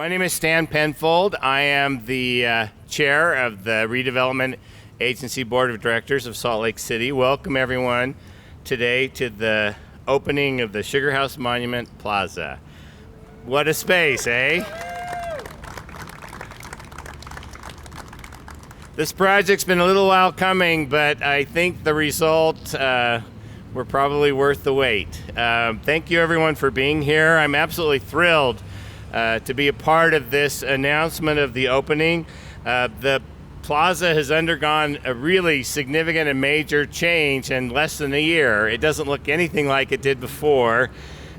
My name is Stan Penfold. I am the chair of the Redevelopment Agency Board of Directors of Salt Lake City. Welcome everyone today to the opening of the Sugar House Monument Plaza. What a space, eh? This project's been a little while coming, but I think the result were probably worth the wait. Thank you everyone for being here. I'm absolutely thrilled to be a part of this announcement of the opening. The plaza has undergone a really significant and major change in less than a year. It doesn't look anything like it did before.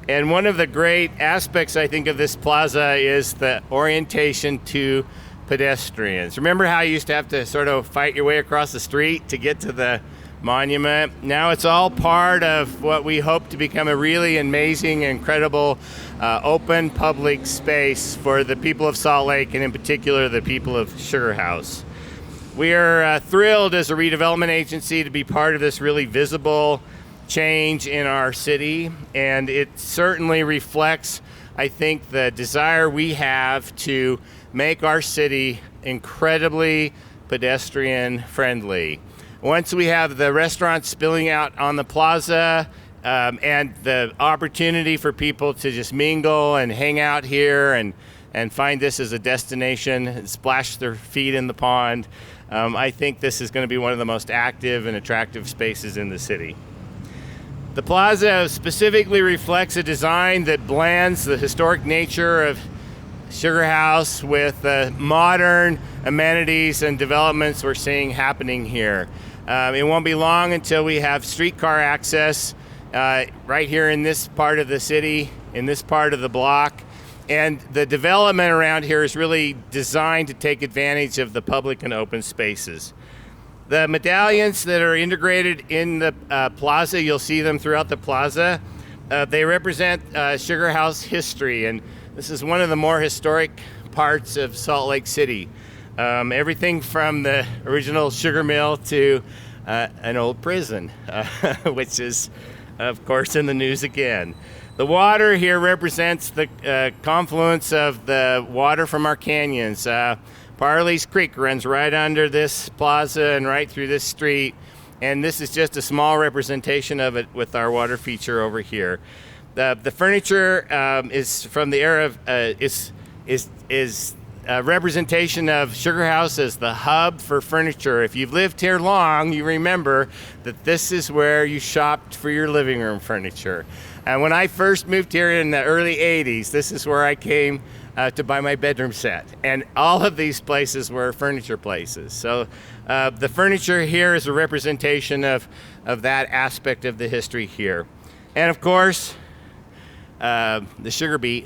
And one of the great aspects, I think, of this plaza is the orientation to pedestrians. Remember how you used to have to sort of fight your way across the street to get to the monument? Now it's all part of what we hope to become a really amazing, incredible, open public space for the people of Salt Lake, and in particular the people of Sugar House. We are thrilled as a redevelopment agency to be part of this really visible change in our city, and it certainly reflects, I think, the desire we have to make our city incredibly pedestrian friendly. Once we have the restaurants spilling out on the plaza and the opportunity for people to just mingle and hang out here and find this as a destination and splash their feet in the pond, I think this is going to be one of the most active and attractive spaces in the city. The plaza specifically reflects a design that blends the historic nature of Sugar House with the modern amenities and developments we're seeing happening here. It won't be long until we have streetcar access right here in this part of the city, in this part of the block. And the development around here is really designed to take advantage of the public and open spaces. The medallions that are integrated in the plaza, you'll see them throughout the plaza. They represent Sugar House history, and this is one of the more historic parts of Salt Lake City. Everything from the original sugar mill to an old prison, which is, of course, in the news again. The water here represents the confluence of the water from our canyons. Parley's Creek runs right under this plaza and right through this street, and this is just a small representation of it with our water feature over here. The furniture is from the era of is a representation of Sugar House as the hub for furniture. If you've lived here long, you remember that this is where you shopped for your living room furniture. And when I first moved here in the early 80s, this is where I came to buy my bedroom set. And all of these places were furniture places. So the furniture here is a representation of that aspect of the history here. And of course, the sugar beet,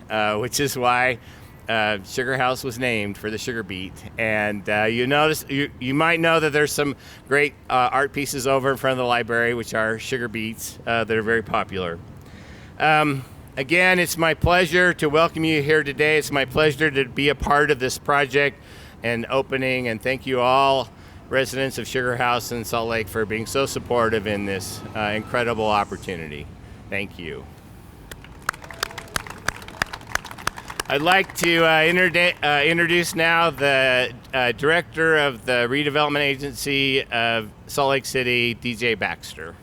which is why Sugar House was named for the sugar beet. And you might know that there's some great art pieces over in front of the library, which are sugar beets that are very popular. Again, it's my pleasure to welcome you here today. It's my pleasure to be a part of this project and opening, and thank you all residents of Sugar House and Salt Lake for being so supportive in this incredible opportunity. Thank you. I'd like to introduce now the director of the Redevelopment Agency of Salt Lake City, DJ Baxter.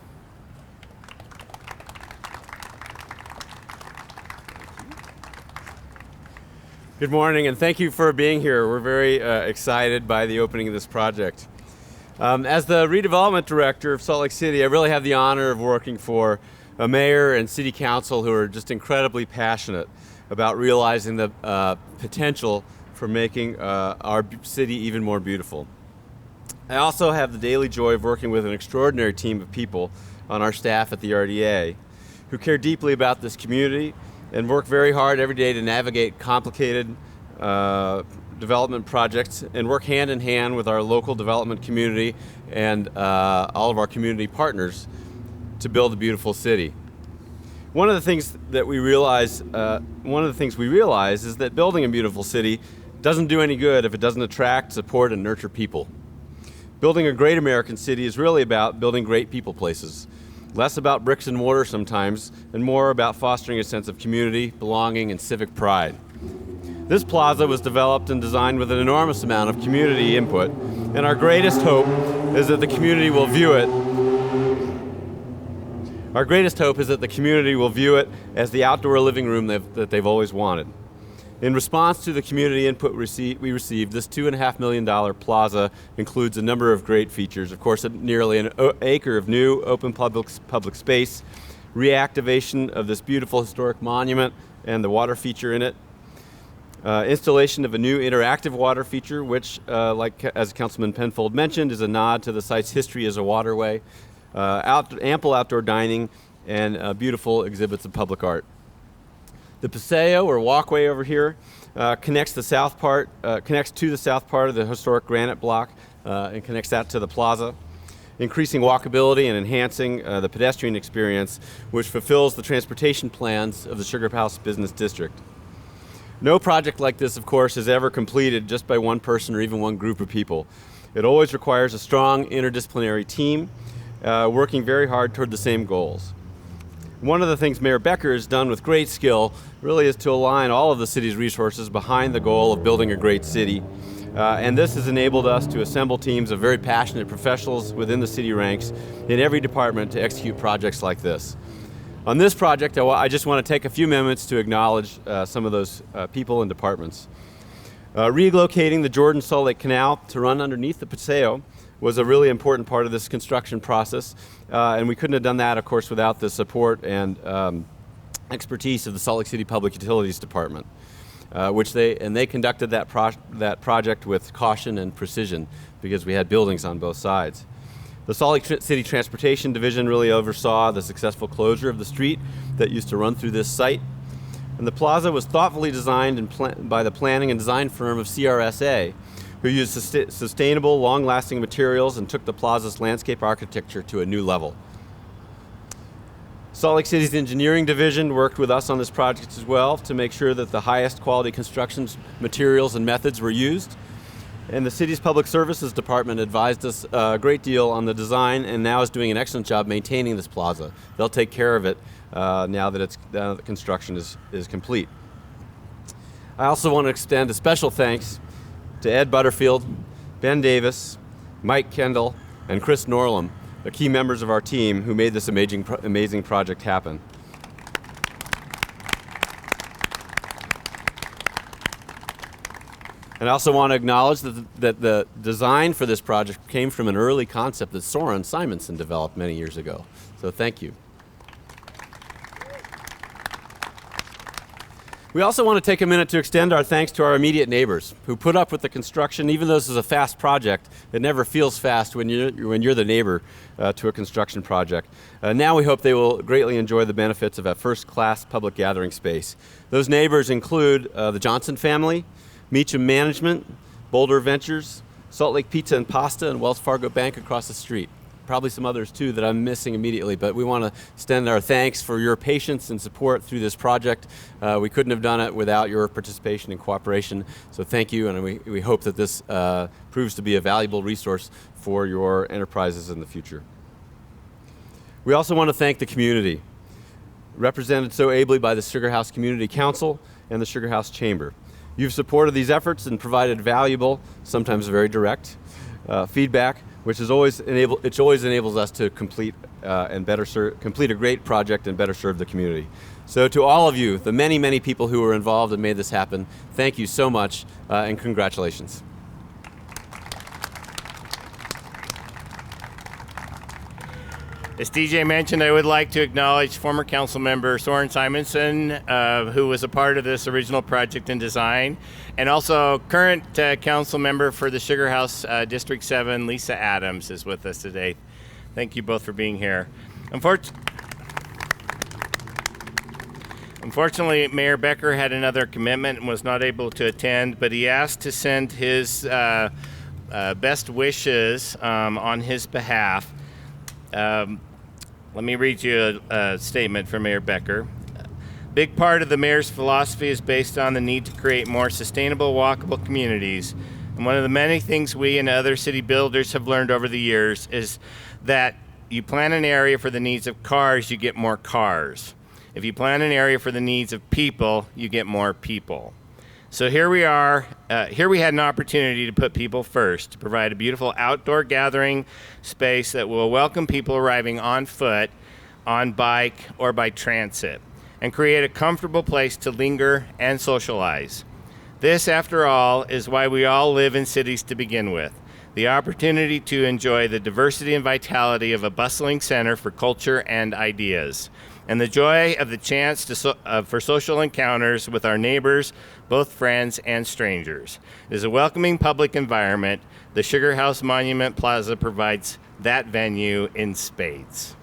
Good morning, and thank you for being here. We're very excited by the opening of this project. As the redevelopment director of Salt Lake City, I really have the honor of working for a mayor and city council who are just incredibly passionate about realizing the potential for making our city even more beautiful. I also have the daily joy of working with an extraordinary team of people on our staff at the RDA who care deeply about this community and work very hard every day to navigate complicated development projects and work hand in hand with our local development community and all of our community partners to build a beautiful city. One of the things we realize is that building a beautiful city doesn't do any good if it doesn't attract, support, and nurture people. Building a great American city is really about building great people places. Less about bricks and mortar sometimes, and more about fostering a sense of community, belonging, and civic pride. This plaza was developed and designed with an enormous amount of community input, and our greatest hope is that the community will view it as the outdoor living room that they've always wanted. In response to the community input we received, this $2.5 million plaza includes a number of great features. Of course, nearly an acre of new open public space, reactivation of this beautiful historic monument and the water feature in it, installation of a new interactive water feature, which, as Councilman Penfold mentioned, is a nod to the site's history as a waterway, ample outdoor dining, and beautiful exhibits of public art. The paseo, or walkway over here, connects to the south part of the historic granite block and connects that to the plaza, increasing walkability and enhancing the pedestrian experience, which fulfills the transportation plans of the Sugar House Business District. No project like this, of course, is ever completed just by one person or even one group of people. It always requires a strong interdisciplinary team working very hard toward the same goals. One of the things Mayor Becker has done with great skill really is to align all of the city's resources behind the goal of building a great city. And this has enabled us to assemble teams of very passionate professionals within the city ranks in every department to execute projects like this. On this project, I just want to take a few minutes to acknowledge some of those people and departments. Relocating the Jordan-Salt Lake Canal to run underneath the paseo was a really important part of this construction process, and we couldn't have done that, of course, without the support and expertise of the Salt Lake City Public Utilities Department, they conducted that project with caution and precision because we had buildings on both sides. The Salt Lake City Transportation Division really oversaw the successful closure of the street that used to run through this site, and the plaza was thoughtfully designed by the planning and design firm of CRSA, who used sustainable, long-lasting materials and took the plaza's landscape architecture to a new level. Salt Lake City's engineering division worked with us on this project as well to make sure that the highest quality construction materials and methods were used. And the city's public services department advised us a great deal on the design and now is doing an excellent job maintaining this plaza. They'll take care of it now that the construction is complete. I also want to extend a special thanks to Ed Butterfield, Ben Davis, Mike Kendall, and Chris Norlam, the key members of our team who made this amazing project happen. And I also want to acknowledge that the design for this project came from an early concept that Soren Simonson developed many years ago. So thank you. We also want to take a minute to extend our thanks to our immediate neighbors who put up with the construction. Even though this is a fast project, it never feels fast when you're the neighbor to a construction project. Now we hope they will greatly enjoy the benefits of a first-class public gathering space. Those neighbors include the Johnson family, Meacham Management, Boulder Ventures, Salt Lake Pizza and Pasta, and Wells Fargo Bank across the street. Probably some others too that I'm missing immediately, but we want to extend our thanks for your patience and support through this project. We couldn't have done it without your participation and cooperation, so thank you, and we hope that this proves to be a valuable resource for your enterprises in the future. We also want to thank the community, represented so ably by the Sugar House Community Council and the Sugar House Chamber. You've supported these efforts and provided valuable, sometimes very direct, feedback, which always enables us to complete a great project and better serve the community. So to all of you, the many, many people who were involved and made this happen, thank you so much and congratulations. As DJ mentioned, I would like to acknowledge former council member Soren Simonson, who was a part of this original project and design, and also current council member for the Sugar House District 7, Lisa Adams, is with us today. Thank you both for being here. Unfortunately, Mayor Becker had another commitment and was not able to attend, but he asked to send his best wishes on his behalf. Let me read you a statement from Mayor Becker. Big part of the mayor's philosophy is based on the need to create more sustainable, walkable communities. And one of the many things we and other city builders have learned over the years is that you plan an area for the needs of cars, you get more cars. If you plan an area for the needs of people, you get more people. So here we are. Here we had an opportunity to put people first, to provide a beautiful outdoor gathering space that will welcome people arriving on foot, on bike, or by transit, and create a comfortable place to linger and socialize. This, after all, is why we all live in cities to begin with. The opportunity to enjoy the diversity and vitality of a bustling center for culture and ideas, and the joy of the chance for social encounters with our neighbors, both friends and strangers. It is a welcoming public environment. The Sugar House Monument Plaza provides that venue in spades.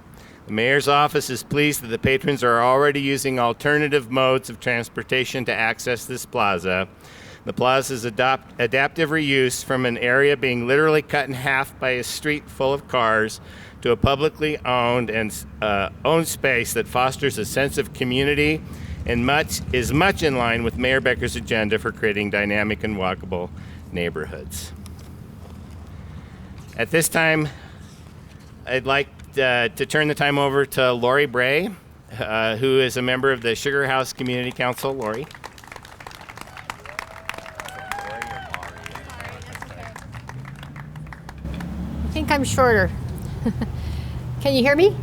The mayor's office is pleased that the patrons are already using alternative modes of transportation to access this plaza. The plaza's adaptive reuse from an area being literally cut in half by a street full of cars to a publicly owned and owned space that fosters a sense of community and is much in line with Mayor Becker's agenda for creating dynamic and walkable neighborhoods. At this time, I'd like to turn the time over to Lori Bray, who is a member of the Sugar House Community Council. Lori. I think I'm shorter. Can you hear me?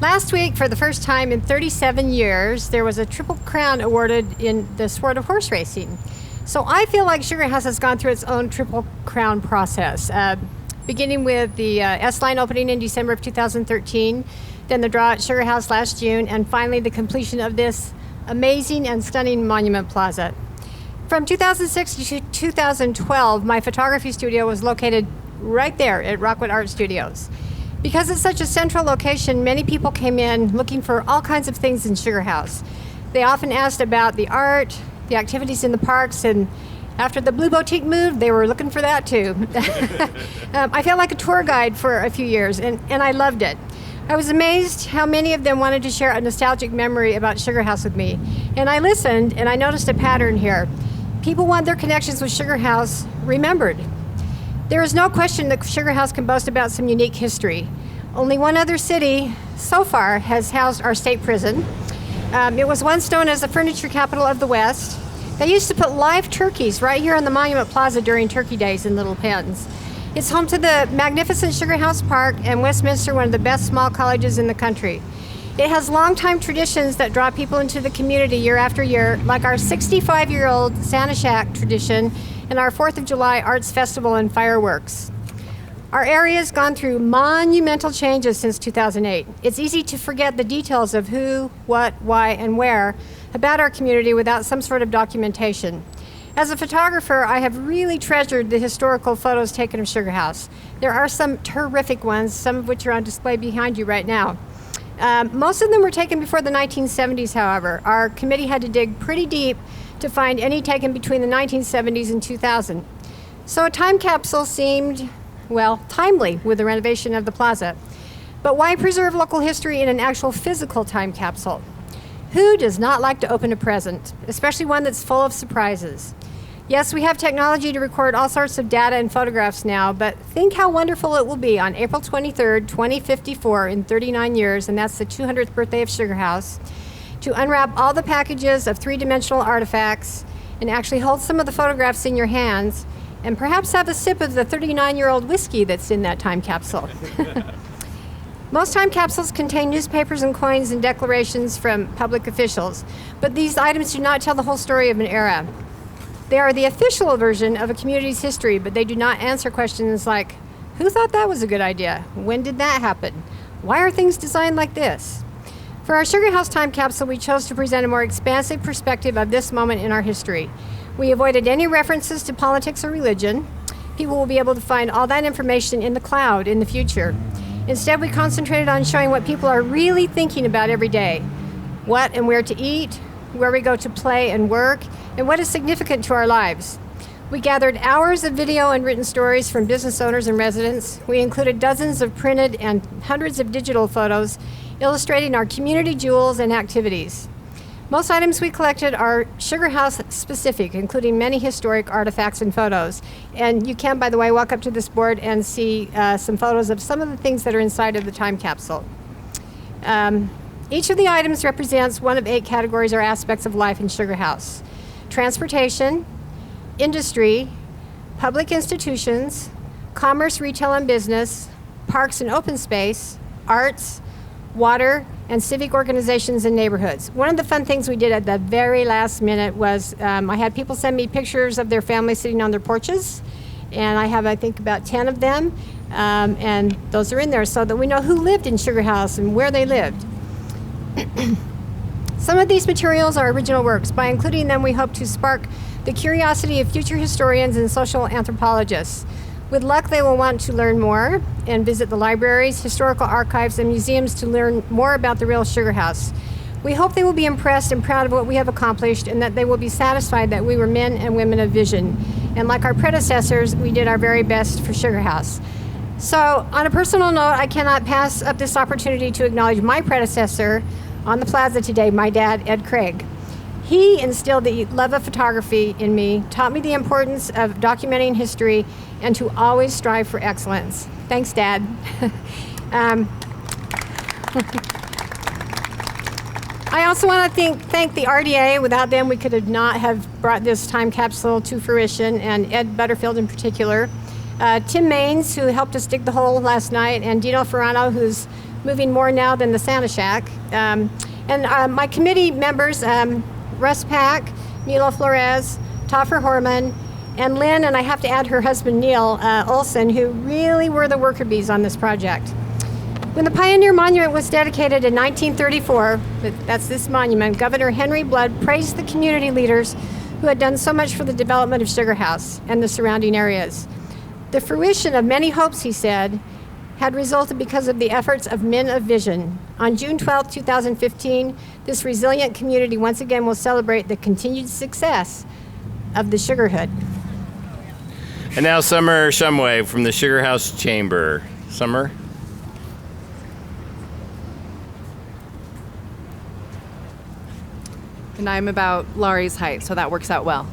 Last week, for the first time in 37 years, there was a Triple Crown awarded in the sport of horse racing. So I feel like Sugar House has gone through its own Triple Crown process, beginning with the S-Line opening in December of 2013, then the draw at Sugar House last June, and finally the completion of this amazing and stunning Monument Plaza. From 2006 to 2012, my photography studio was located right there at Rockwood Art Studios. Because it's such a central location, many people came in looking for all kinds of things in Sugar House. They often asked about the art, the activities in the parks, and after the Blue Boutique moved, they were looking for that too. I felt like a tour guide for a few years, and I loved it. I was amazed how many of them wanted to share a nostalgic memory about Sugar House with me. And I listened, and I noticed a pattern here. People want their connections with Sugar House remembered. There is no question that Sugar House can boast about some unique history. Only one other city so far has housed our state prison. It was once known as the furniture capital of the West. They used to put live turkeys right here on the Monument Plaza during turkey days in little pens. It's home to the magnificent Sugar House Park and Westminster, one of the best small colleges in the country. It has longtime traditions that draw people into the community year after year, like our 65-year-old Santa Shack tradition and our 4th of July Arts Festival and fireworks. Our area has gone through monumental changes since 2008. It's easy to forget the details of who, what, why, and where about our community without some sort of documentation. As a photographer, I have really treasured the historical photos taken of Sugar House. There are some terrific ones, some of which are on display behind you right now. Most of them were taken before the 1970s, however. Our committee had to dig pretty deep to find any taken between the 1970s and 2000. So a time capsule seemed, well, timely with the renovation of the plaza. But why preserve local history in an actual physical time capsule? Who does not like to open a present, especially one that's full of surprises? Yes, we have technology to record all sorts of data and photographs now, but think how wonderful it will be on April 23rd, 2054, in 39 years, and that's the 200th birthday of Sugar House, to unwrap all the packages of three-dimensional artifacts and actually hold some of the photographs in your hands and perhaps have a sip of the 39-year-old whiskey that's in that time capsule. Most time capsules contain newspapers and coins and declarations from public officials, but these items do not tell the whole story of an era. They are the official version of a community's history, but they do not answer questions like, who thought that was a good idea? When did that happen? Why are things designed like this? For our Sugar House time capsule, we chose to present a more expansive perspective of this moment in our history. We avoided any references to politics or religion. People will be able to find all that information in the cloud in the future. Instead, we concentrated on showing what people are really thinking about every day. What and where to eat, where we go to play and work, and what is significant to our lives. We gathered hours of video and written stories from business owners and residents. We included dozens of printed and hundreds of digital photos illustrating our community jewels and activities. Most items we collected are Sugar House specific, including many historic artifacts and photos. And you can, by the way, walk up to this board and see some photos of some of the things that are inside of the time capsule. Each of the items represents one of 8 categories or aspects of life in Sugar House. transportation, industry, public institutions, commerce, retail and business, parks and open space, arts, water, and civic organizations and neighborhoods. One of the fun things we did at the very last minute was I had people send me pictures of their family sitting on their porches, and I have, I think, about 10 of them, and those are in there so that we know who lived in Sugar House and where they lived. Some of these materials are original works. By including them, we hope to spark the curiosity of future historians and social anthropologists. With luck, they will want to learn more and visit the libraries, historical archives, and museums to learn more about the real Sugar House. We hope they will be impressed and proud of what we have accomplished, and that they will be satisfied that we were men and women of vision. And like our predecessors, we did our very best for Sugar House. So on a personal note, I cannot pass up this opportunity to acknowledge my predecessor on the plaza today, my dad, Ed Craig. He instilled the love of photography in me, taught me the importance of documenting history, and to always strive for excellence. Thanks, Dad. I also want to thank the RDA. Without them, we could not have brought this time capsule to fruition, and Ed Butterfield in particular. Tim Maines, who helped us dig the hole last night, and Dino Ferrano, who's moving more now than the Santa Shack. And my committee members, Russ Pack, Milo Flores, Toffer Horman, and Lynn, and I have to add her husband Neil Olson, who really were the worker bees on this project. When the Pioneer Monument was dedicated in 1934, that's this monument, Governor Henry Blood praised the community leaders who had done so much for the development of Sugar House and the surrounding areas. The fruition of many hopes, he said, had resulted because of the efforts of men of vision. On June 12, 2015, this resilient community once again will celebrate the continued success of the Sugar Hood. And now Summer Shumway from the Sugar House Chamber. Summer? And I'm about Laurie's height, so that works out well.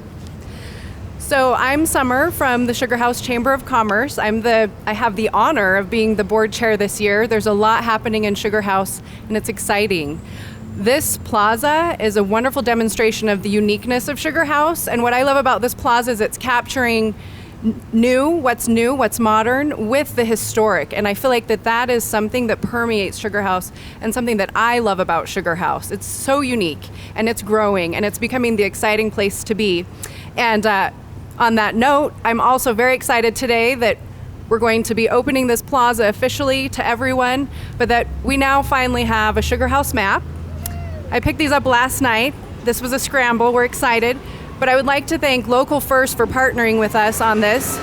So I'm Summer from the Sugar House Chamber of Commerce. I have the honor of being the board chair this year. There's a lot happening in Sugar House, and it's exciting. This plaza is a wonderful demonstration of the uniqueness of Sugar House, and what I love about this plaza is it's capturing what's modern with the historic, and I feel like that is something that permeates Sugar House and something that I love about Sugar House. It's so unique, and it's growing, and it's becoming the exciting place to be. And on that note, I'm also very excited today that we're going to be opening this plaza officially to everyone, but that we now finally have a Sugar House map. I picked these up last night. This was a scramble. We're excited. But I would like to thank Local First for partnering with us on this.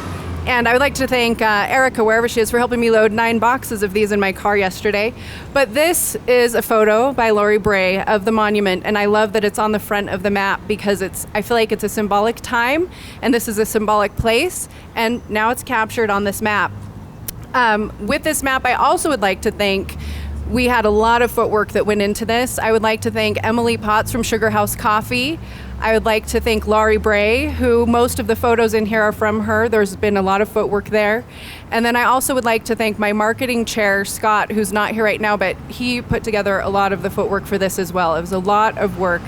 And I would like to thank Erica, wherever she is, for helping me load 9 boxes of these in my car yesterday. But this is a photo by Lori Bray of the monument, and I love that it's on the front of the map because I feel like it's a symbolic time, and this is a symbolic place, and now it's captured on this map. With this map, I also would like to thank, we had a lot of footwork that went into this. I would like to thank Emily Potts from Sugar House Coffee. I would like to thank Laurie Bray, who most of the photos in here are from her. There's been a lot of footwork there. And then I also would like to thank my marketing chair, Scott, who's not here right now, but he put together a lot of the footwork for this as well. It was a lot of work,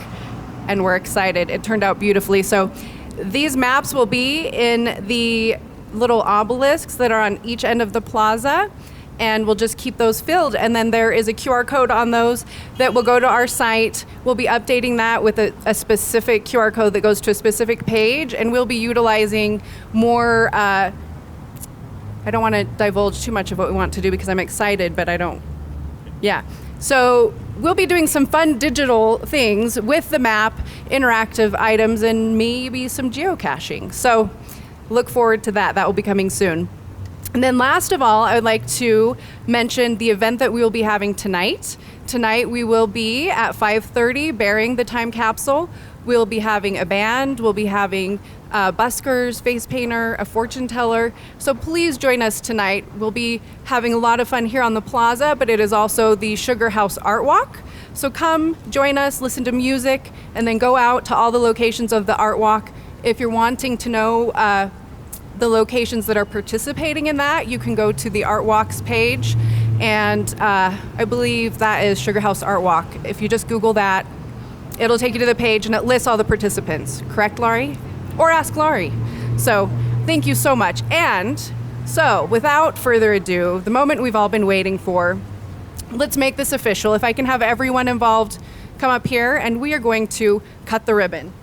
and we're excited. It turned out beautifully. So these maps will be in the little obelisks that are on each end of the plaza, and we'll just keep those filled. And then there is a QR code on those that will go to our site. We'll be updating that with a specific QR code that goes to a specific page, and we'll be utilizing more, I don't want to divulge too much of what we want to do because I'm excited, but I don't, yeah. So we'll be doing some fun digital things with the map, interactive items, and maybe some geocaching. So look forward to that. That will be coming soon. And then last of all, I would like to mention the event that we will be having tonight. Tonight we will be at 5:30 bearing the time capsule. We'll be having a band, we'll be having buskers, face painter, a fortune teller. So please join us tonight. We'll be having a lot of fun here on the plaza, but it is also the Sugar House Art Walk. So come join us, listen to music, and then go out to all the locations of the Art Walk. If you're wanting to know the locations that are participating in that, you can go to the Art Walks page, and I believe that is Sugar House Art Walk. If you just Google that, it'll take you to the page and it lists all the participants. Correct, Laurie? Or ask Laurie. So thank you so much. And so without further ado, the moment we've all been waiting for, let's make this official. If I can have everyone involved come up here, and we are going to cut the ribbon.